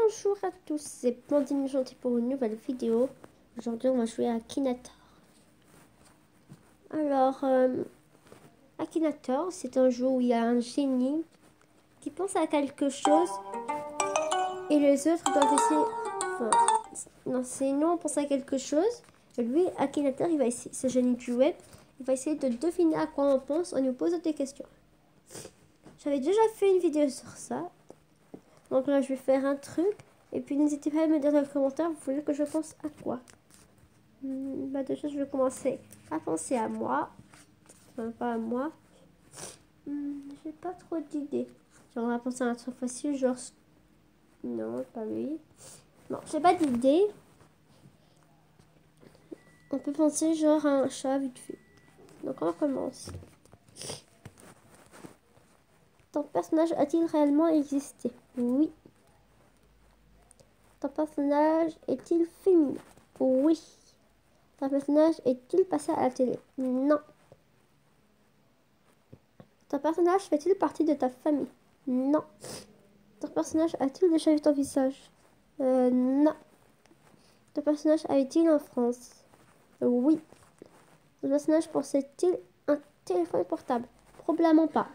Bonjour à tous, c'est Blandine Gentil pour une nouvelle vidéo. Aujourd'hui, on va jouer à Akinator. Alors, Akinator, c'est un jeu où il y a un génie qui pense à quelque chose et les autres doivent essayer... Enfin, non, c'est nous, on pense à quelque chose. Et lui, Akinator, il va essayer, ce génie du web, il va essayer de deviner à quoi on pense en nous posant des questions. J'avais déjà fait une vidéo sur ça. Donc là, je vais faire un truc. Et puis, n'hésitez pas à me dire dans les commentaires, vous voulez que je pense à quoi. Déjà, je vais commencer à penser à moi. Enfin, pas à moi. J'ai pas trop d'idées. On va penser à un truc facile, genre... Non, pas lui. Non, j'ai pas d'idée. On peut penser genre à un chat vite fait. Donc, on commence. Ton personnage a-t-il réellement existé? Oui. Ton personnage est-il féminin? Oui. Ton personnage est-il passé à la télé? Non. Ton personnage fait-il partie de ta famille? Non. Ton personnage a-t-il déjà vu ton visage? Non. Ton personnage habite-t-il en France? Oui. Ton personnage possède-t-il un téléphone portable? Probablement pas.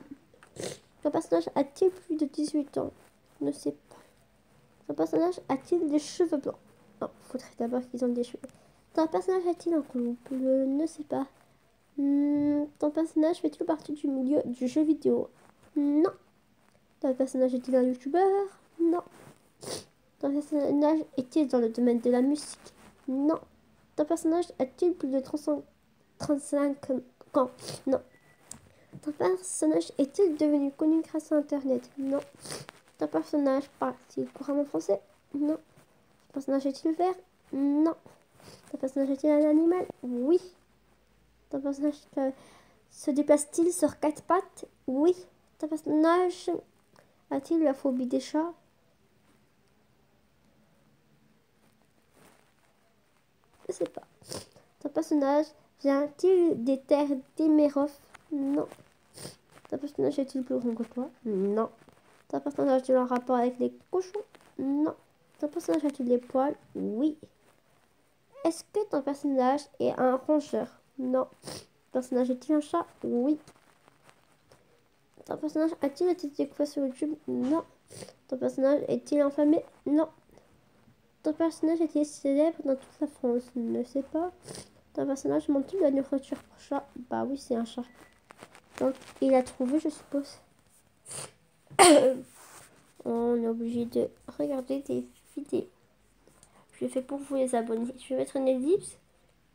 Ton personnage a-t-il plus de 18 ans? Ne sais pas. Ton personnage a-t-il des cheveux blancs? Non, faudrait d'abord qu'ils ont des cheveux. Ton personnage a-t-il un couple? Ne sais pas. Ton personnage fait-il partie du milieu du jeu vidéo? Non. Ton personnage est-il un youtubeur? Non. Ton personnage est-il dans le domaine de la musique? Non. Ton personnage a-t-il plus de 35 ans? Non. Ton personnage est-il devenu connu grâce à Internet? Non. Ton personnage parle-t-il couramment français? Non. Ton personnage est-il vert? Non. Ton personnage est-il un animal? Oui. Ton personnage se déplace-t-il sur 4 pattes? Oui. Ton personnage a-t-il la phobie des chats? Je sais pas. Ton personnage vient-il des terres d'Emerov? Non. Ton personnage est-il plus grand que toi? Non. Ton personnage a-t-il un rapport avec les cochons? Non. Ton personnage a-t-il des poils? Oui. Est-ce que ton personnage est un rongeur? Non. Ton personnage est-il un chat? Oui. Ton personnage a-t-il été découvert sur YouTube? Non. Ton personnage est-il enflammé? Non. Ton personnage est-il célèbre dans toute la France? Ne sais pas. Ton personnage mange-t-il de la nourriture pour chat? Bah oui, c'est un chat. Donc, il a trouvé, je suppose. On est obligé de regarder des vidéos. Je fais pour vous les abonnés. Je vais mettre une ellipse.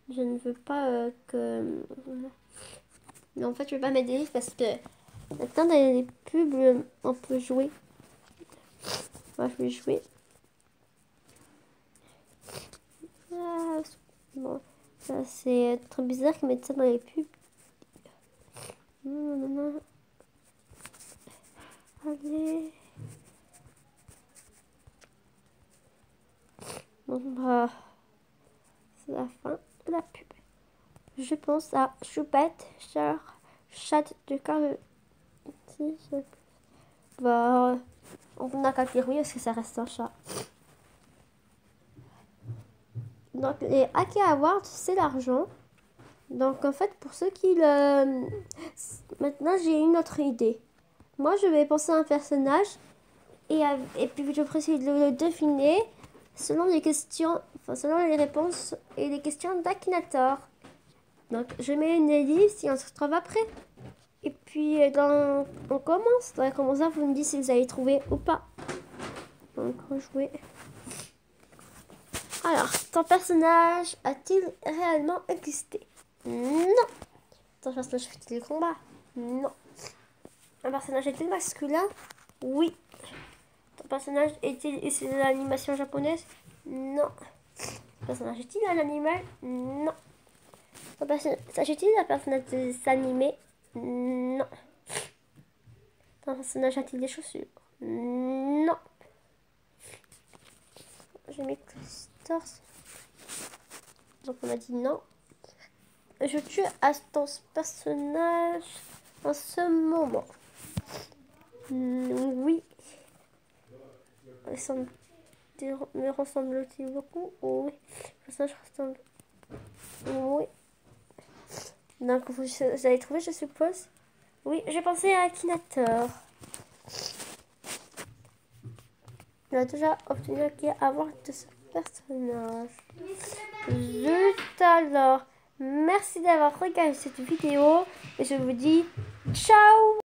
Je ne veux pas que... Mais en fait, je ne vais pas mettre d'ellipse parce que maintenant, dans les pubs, on peut jouer. Moi, je vais jouer. Ah, bon, ça c'est très bizarre qu'ils mettent ça dans les pubs. Allez. Bon, bah, c'est la fin de la pub. Je pense à Choupette, chat de carle. Bah, on n'a qu'à dire oui parce que ça reste un chat. Donc, les Aki Awards, c'est l'argent. Donc, en fait, pour ceux qui le... Maintenant, j'ai une autre idée. Moi, je vais penser à un personnage et puis je vais essayer de le deviner selon les questions, enfin, selon les réponses et les questions d'Akinator. Donc, je mets une ellipse et on se retrouve après. Et puis, on commence. Donc, comme ça, vous me dites si vous avez trouvé ou pas. Donc, rejouer. Alors, ton personnage a-t-il réellement existé? Non. Ton personnage fait-il le combat? Non. Un personnage est-il masculin? Oui. Ton personnage est-il issu de l'animation japonaise? Non. Ton personnage est-il un animal? Non. S'agit-il d'un personnage animé? Non. Ton personnage a-t-il des chaussures? Non. J'ai mis torse. Donc on a dit non. Je tue à ton personnage en ce moment. Oui. me ressemble-t-il beaucoup? Oui. Le personnage ressemble. Oui. Donc, vous avez trouvé, je suppose? Oui, j'ai pensé à Akinator. On a déjà obtenu avoir de ce personnage. Juste alors, merci d'avoir regardé cette vidéo et je vous dis ciao!